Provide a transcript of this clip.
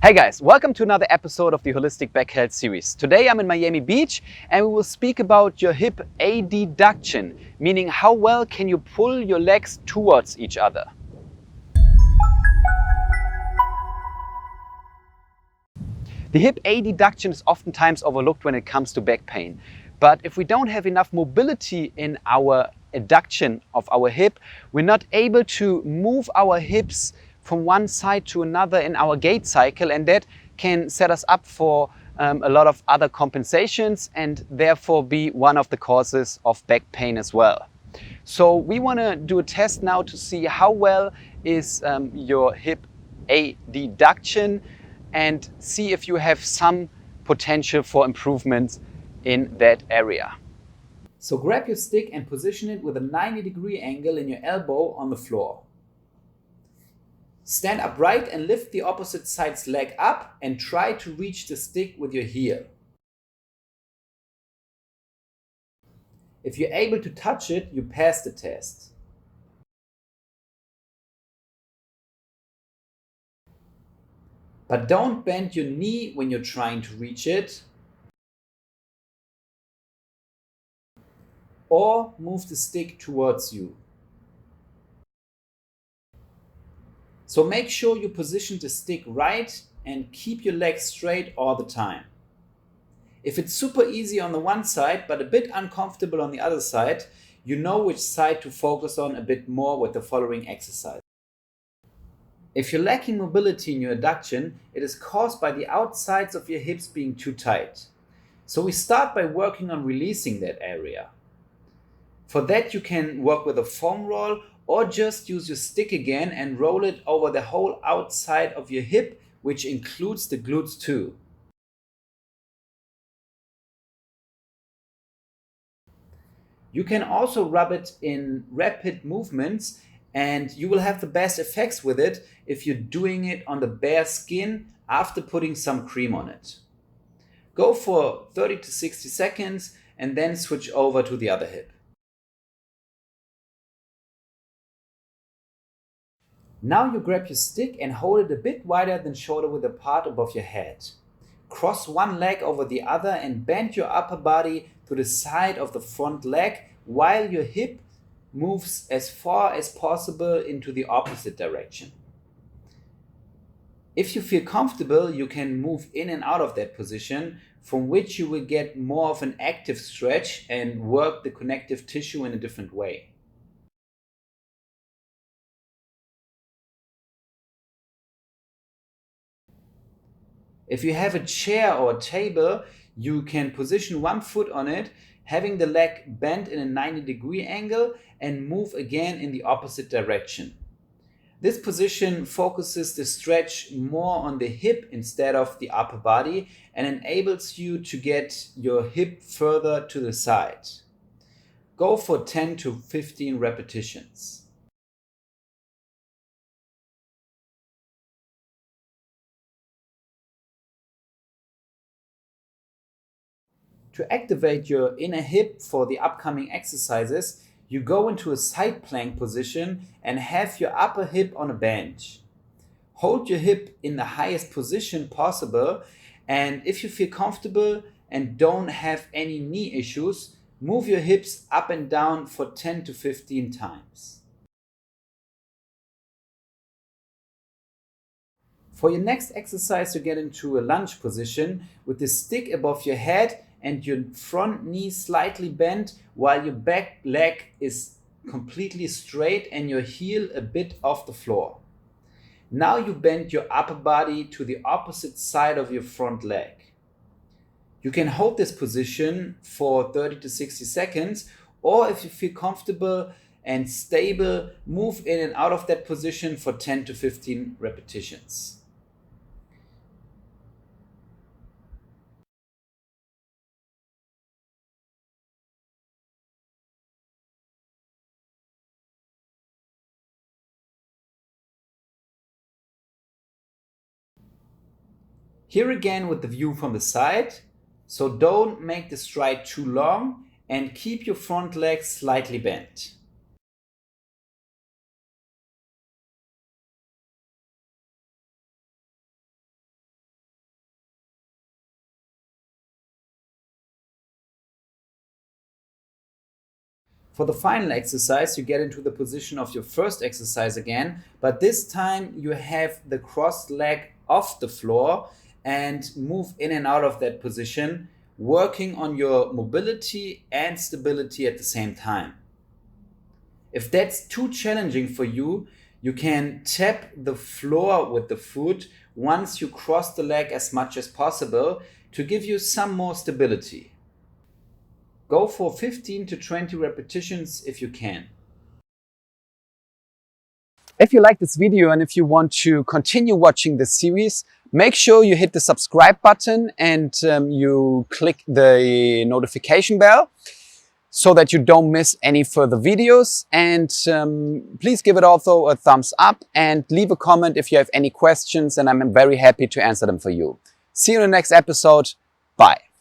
Hey guys, welcome to another episode of the Holistic Back Health series. Today I'm in Miami Beach and we will speak about your hip adduction, meaning how well can you pull your legs towards each other. The hip adduction is oftentimes overlooked when it comes to back pain. But if we don't have enough mobility in our adduction of our hip, we're not able to move our hips from one side to another in our gait cycle, and that can set us up for a lot of other compensations and therefore be one of the causes of back pain as well. So we want to do a test now to see how well is your hip adduction and see if you have some potential for improvements in that area. So grab your stick and position it with a 90-degree angle in your elbow on the floor. Stand upright and lift the opposite side's leg up and try to reach the stick with your heel. If you're able to touch it, you pass the test. But don't bend your knee when you're trying to reach it, or move the stick towards you. So make sure you position the stick right and keep your legs straight all the time. If it's super easy on the one side but a bit uncomfortable on the other side, you know which side to focus on a bit more with the following exercise. If you're lacking mobility in your adduction, it is caused by the outsides of your hips being too tight. So we start by working on releasing that area. For that you can work with a foam roll or just use your stick again and roll it over the whole outside of your hip, which includes the glutes too. You can also rub it in rapid movements and you will have the best effects with it if you're doing it on the bare skin after putting some cream on it. Go for 30 to 60 seconds and then switch over to the other hip. Now you grab your stick and hold it a bit wider than shoulder width apart above your head. Cross one leg over the other and bend your upper body to the side of the front leg while your hip moves as far as possible into the opposite direction. If you feel comfortable, you can move in and out of that position, from which you will get more of an active stretch and work the connective tissue in a different way. If you have a chair or a table, you can position one foot on it, having the leg bent in a 90-degree angle and move again in the opposite direction. This position focuses the stretch more on the hip instead of the upper body and enables you to get your hip further to the side. Go for 10 to 15 repetitions. To activate your inner hip for the upcoming exercises, you go into a side plank position and have your upper hip on a bench. Hold your hip in the highest position possible, and if you feel comfortable and don't have any knee issues, move your hips up and down for 10 to 15 times. For your next exercise, you get into a lunge position with the stick above your head and your front knee slightly bent while your back leg is completely straight and your heel a bit off the floor. Now you bend your upper body to the opposite side of your front leg. You can hold this position for 30 to 60 seconds, or if you feel comfortable and stable, move in and out of that position for 10 to 15 repetitions. Here again with the view from the side, so don't make the stride too long and keep your front leg slightly bent. For the final exercise, you get into the position of your first exercise again, but this time you have the crossed leg off the floor and move in and out of that position, working on your mobility and stability at the same time. If that's too challenging for you, you can tap the floor with the foot once you cross the leg as much as possible to give you some more stability. Go for 15 to 20 repetitions if you can. If you like this video and if you want to continue watching this series, make sure you hit the subscribe button and you click the notification bell so that you don't miss any further videos. And please give it also a thumbs up and leave a comment if you have any questions, and I'm very happy to answer them for you. See you in the next episode. Bye.